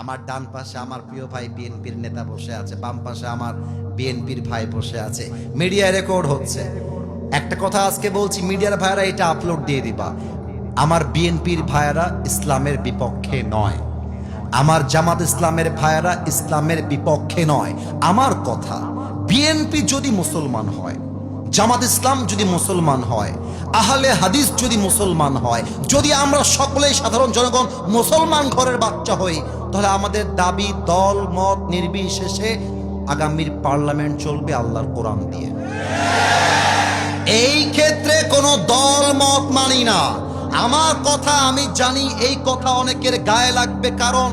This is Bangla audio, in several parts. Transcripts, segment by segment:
আমার ডান পাশে আমার প্রিয় ভাই বিএনপির নেতা বসে আছে, বাম পাশে আমার বিএনপির ভাই বসে আছে, মিডিয়া রেকর্ড হচ্ছে। একটা কথা আজকে বলছি, মিডিয়ার ভাইরা এটা আপলোড দিয়ে দিবা, আমার বিএনপির ভাইরা ইসলামের বিপক্ষে নয়, আমার জামাত ইসলামের ভাইরা ইসলামের বিপক্ষে নয়। আমার কথা, বিএনপি যদি মুসলমান হয়, জামাত ইসলাম যদি মুসলমান হয়, আহলে হাদিস যদি মুসলমান হয়, যদি আমরা সকলেই সাধারণ জনগণ মুসলমান ঘরের বাচ্চা হই, তাহলে আমাদের দাবি দল মত নির্বিশেষে আগামীর পার্লামেন্ট চলবে আল্লাহর কোরআন দিয়ে। এই ক্ষেত্রে কোনো দল মত মানি না। আমার কথা আমি জানি এই কথা অনেকের গায়ে লাগবে, কারণ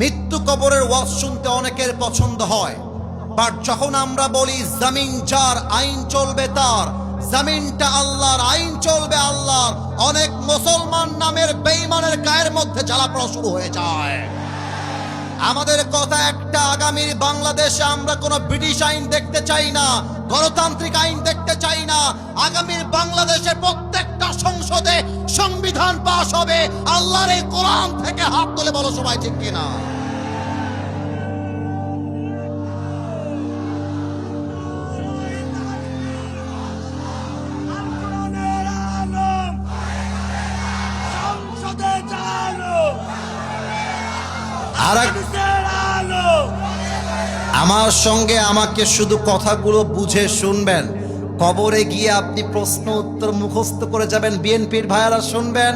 মৃত্যু কবরের ওয়াজ শুনতে অনেকের পছন্দ হয়। বাট যখন আমরা বলি জমিন যার আইন চলবে তার, জমিনটা আল্লাহর, আইন চলবে আল্লাহর, অনেক মুসলমান নামের বেঈমানের গায়ের মধ্যে জ্বালা পড়া শুরু হয়ে যায়। আমাদের কথা একটা, আগামীর বাংলাদেশে আমরা কোনো ব্রিটিশ আইন দেখতে চাই না, গণতান্ত্রিক আইন দেখতে চাই না। আগামীর বাংলাদেশে প্রত্যেকটা সংসদে সংবিধান পাশ হবে আল্লাহর এই কোরআন থেকে। হাত তুলে বলো সবাই ঠিক কিনা? আমার সঙ্গে আমাকে শুধু কথাগুলো বুঝে শুনবেন। কবরে গিয়ে আপনি প্রশ্ন উত্তর মুখস্থ করে যাবেন। বিএনপির ভাইয়ারা শুনবেন,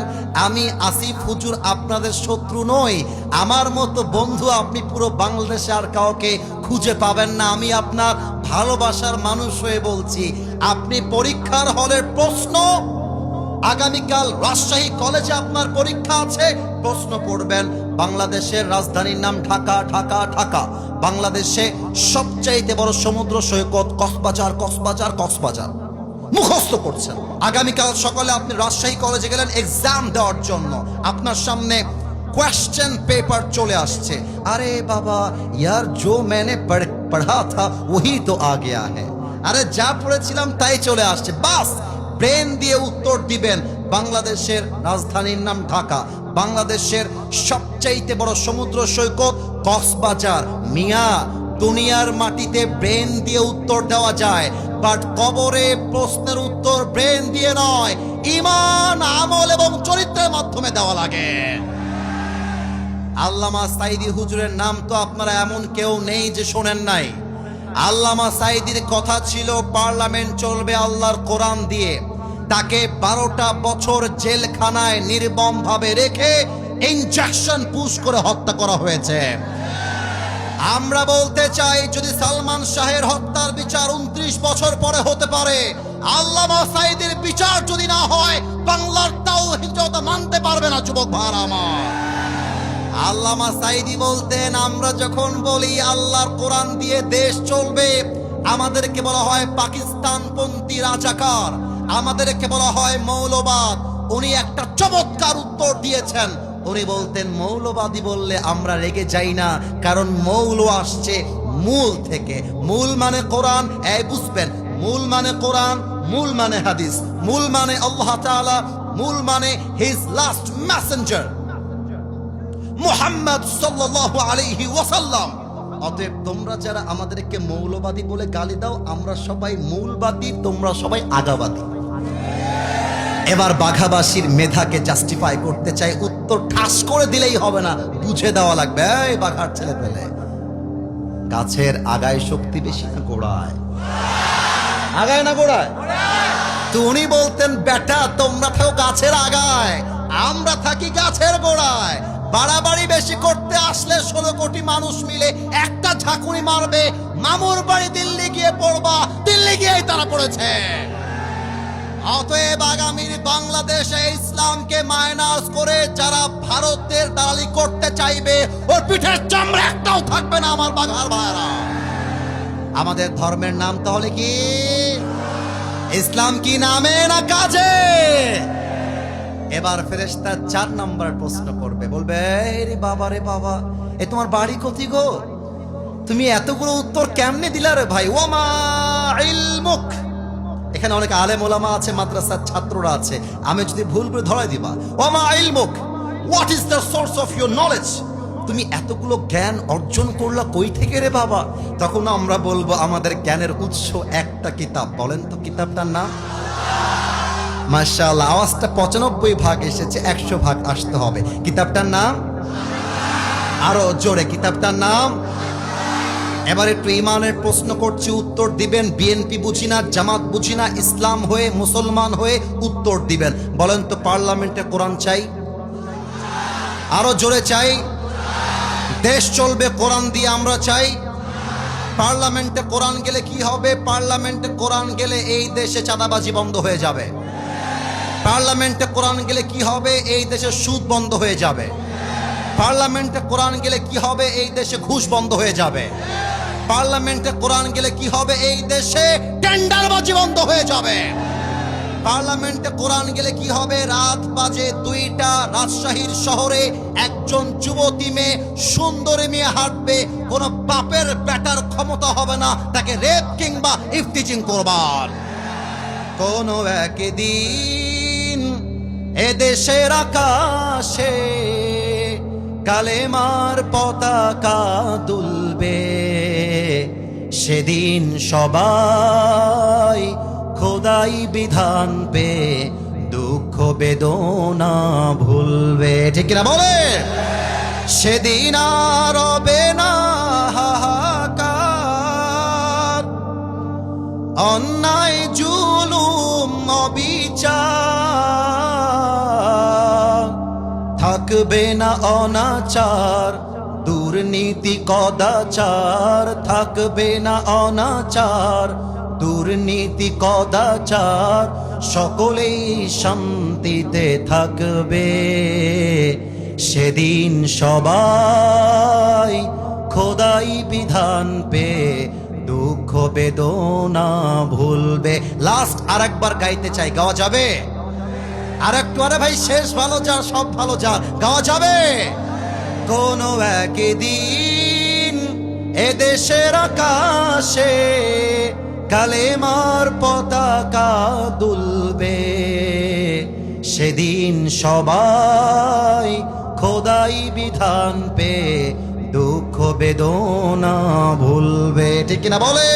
আমি আসিফ হুজুর আপনাদের শত্রু নই। আমার মতো বন্ধু আপনি পুরো বাংলাদেশে আর কাউকে খুঁজে পাবেন না। আমি আপনার ভালোবাসার মানুষ হয়ে বলছি, আপনি পরীক্ষার হলের প্রশ্ন, আগামীকাল রাজশাহী কলেজে আপনার পরীক্ষা আছে, প্রশ্ন পড়বেন বাংলাদেশের রাজধানীর নাম ঢাকা, ঢাকা, ঢাকা। বাংলাদেশে সবচাইতে বড় সমুদ্র সৈকত কক্সবাজার, কক্সবাজার, কক্সবাজার। মুখস্থ করছেন। আগামীকাল সকালে আপনি রাজশাহী কলেজে গেলেন এক্সাম দেওয়ার জন্য, আপনার সামনে কোয়েশ্চেন পেপার চলে আসছে। আরে বাবা ইয়ার, জো मैंने पढ़ा था वही तो आ गया है। আরে যা পড়েছিলাম তাই চলে আসছে, বাস ব্রেন দিয়ে উত্তর দিবেন। বাংলাদেশের রাজধানীর নাম ঢাকা, বাংলাদেশের সবচাইতে বড় সমুদ্র সৈকত কক্সবাজার। মিয়া, দুনিয়ার মাটিতে ব্রেন দিয়ে উত্তর দেওয়া যায়, বাট কবরে প্রশ্নের উত্তর ব্রেন দিয়ে নয়, ঈমান, আমল এবং চরিত্রের মাধ্যমে দেওয়া লাগে। আল্লামা সাঈদী হুজুরের নাম তো আপনারা এমন কেউ নেই যে শোনেন নাই। আল্লামা সাঈদীর কথা ছিল পার্লামেন্ট চলবে আল্লাহর কোরআন দিয়ে। তাকে 12টা বছর জেলখানায় নির্মমভাবে রেখে ইনজেকশন পুশ করে হত্যা করা হয়েছে। আমরা বলতে চাই, যদি সালমান শাহের হত্যার বিচার 29 বছর পরে হতে পারে, আল্লামা সাঈদীর বিচার যদি না হয়, বাংলার তাওহীদ মানতে পারবে না যুবক ভাইরা আমার। আল্লামা সাঈদী বলতেন, আমরা যখন বলি আল্লাহর কোরআন দিয়ে দেশ চলবে, আমাদেরকে বলা হয় পাকিস্তানপন্থী রাজাকার, আমাদেরকে বলা হয় মৌলবাদ। উনি একটা চমৎকার উত্তর দিয়েছেন। উনি বলতেন, মৌলবাদী বললে আমরা রেগে যাই না, কারণ মৌল আসছে মূল থেকে। মূল মানে কোরআন, এই বুঝবেন, মূল মানে কোরআন, মূল মানে হাদিস, মূল মানে আল্লাহ তাআলা, মূল মানে হিজ লাস্ট মেসেঞ্জার মুহাম্মদ সাল্লাল্লাহু আলাইহি ওয়াসাল্লাম। অতএব তোমরা যারা আমাদেরকে মৌলবাদী বলে গালি দাও, আমরা সবাই মূলবাদী, তোমরা সবাই আগাবাদী। এবার বাঘাবাসীর মেধাকে জাস্টিফাই করতে চাই, উত্তর ঠাস করে দিলেই হবে না, বুঝে দেওয়া লাগবে। এই বাঘার ছেলে পেলে, গাছের আগায় শক্তি বেশি না গোড়ায়? আগায় না গোড়ায়? তো উনি বলতেন, বেটা তোমরা থাকো গাছের আগায়, আমরা থাকি গাছের গোড়ায়। বাড়াবাড়ি বেশি করতে আসলে 16 কোটি মানুষ মিলে একটা ঝাঁকুনি মারবে, মামুর বাড়ি দিল্লি গিয়ে পড়বা, দিল্লি গিয়েই তারা পড়েছে। অতএব আগামীর বাংলাদেশে ইসলামকে মাইনাস করে যারা ভারতের দালালি করতে চাইবে, ওর পিঠের চামড়া একটাও থাকবে না আমার বাঘার ভাইরা। আমাদের ধর্মের নাম তাহলে কি? ইসলাম কি নামে না কাজে? এবার ফেরেশতা 4 নম্বর প্রশ্ন করবে, বলবে, রে বাবা, রে বাবা, এ তোমার বাড়ি কোথায় গো? তুমি এতগুলো উত্তর কেমনে দিলা রে ভাই? ওয়ামা ইলমুক। এখানে অনেক আলেম ওলামা আছে, মাদ্রাসার ছাত্ররা আছে, আমি যদি ভুল করে ধরাই দিবা। ওয়ামা ইলমুক, what is the source of your knowledge? তুমি এতগুলো জ্ঞান অর্জন করলা কই থেকে রে বাবা? তখন আমরা বলবো আমাদের জ্ঞানের উৎস একটা কিতাব। বলেন তো কিতাবটার নাম? মাশাআল্লাহ, আওয়াজটা 95 ভাগ এসেছে, 100 ভাগ আসতে হবে। কিতাবটার নাম? আরো জোরে, কিতাবটার নাম? এবার একটু ইমানের প্রশ্ন করছি, উত্তর দিবেন। বিএনপি বুঝি না, জামাত বুঝি না, ইসলাম হয়ে মুসলমান হয়ে উত্তর দিবেন। বলেন তো পার্লামেন্টে কোরআন চাই? আরো জোরে চাই? দেশ চলবে কোরআন দিয়ে, আমরা চাই। পার্লামেন্টে কোরআন গেলে কি হবে? পার্লামেন্টে কোরআন গেলে এই দেশে চাঁদাবাজি বন্ধ হয়ে যাবে। পার্লামেন্টে কোরআন গেলে কি হবে? এই দেশে সুদ বন্ধ হয়ে যাবে। পার্লামেন্টে কোরআন গেলে কি হবে? এই দেশে ঘুষ বন্ধ হয়ে যাবে। পার্লামেন্টে কোরআন গেলে কি হবে? এই দেশে টেন্ডারবাজি বন্ধ হয়ে যাবে। পার্লামেন্টে কোরআন গেলে কি হবে? রাত বাজে 2টা, রাজশাহীর শহরে একজন যুবতী মেয়ে, সুন্দরী মেয়ে হাঁটবে, কোন বাপের বেটার ক্ষমতা হবে না তাকে রেপ কিংবা ইফটিজিং করবার। কোন একদিন এদেশের আকাশে কালেমার পতাকা দুলবে, সেদিন সবাই খোদাই বিধান পে দুঃখ বেদনা ভুলবে। ঠিক কিনা বলে? সেদিন আর হবে না হাহাকার, অন্যায় জুলুম অবিচার, থাকবে না অনাচার, দুর্নীতি কদাচার, থাকবে না অনাচার, দুর্নীতি কদাচার, সকলেই শান্তিতে থাকবে। সেদিন সবাই খোদাই বিধান পে দুঃখ বেদনা ভুলবে। লাস্ট আরেকবার গাইতে চাই, গাওয়া যাবে? আর একটু, আরে ভাই শেষ ভালো যা, সব ভালো যা, গাওয়া যাবে? কোন একদিন এদেশের আকাশে কালেমার পতাকা দুলবে, সেদিন সবাই খোদাই বিধান পে দুঃখ বেদনা ভুলবে। ঠিক কিনা বলে?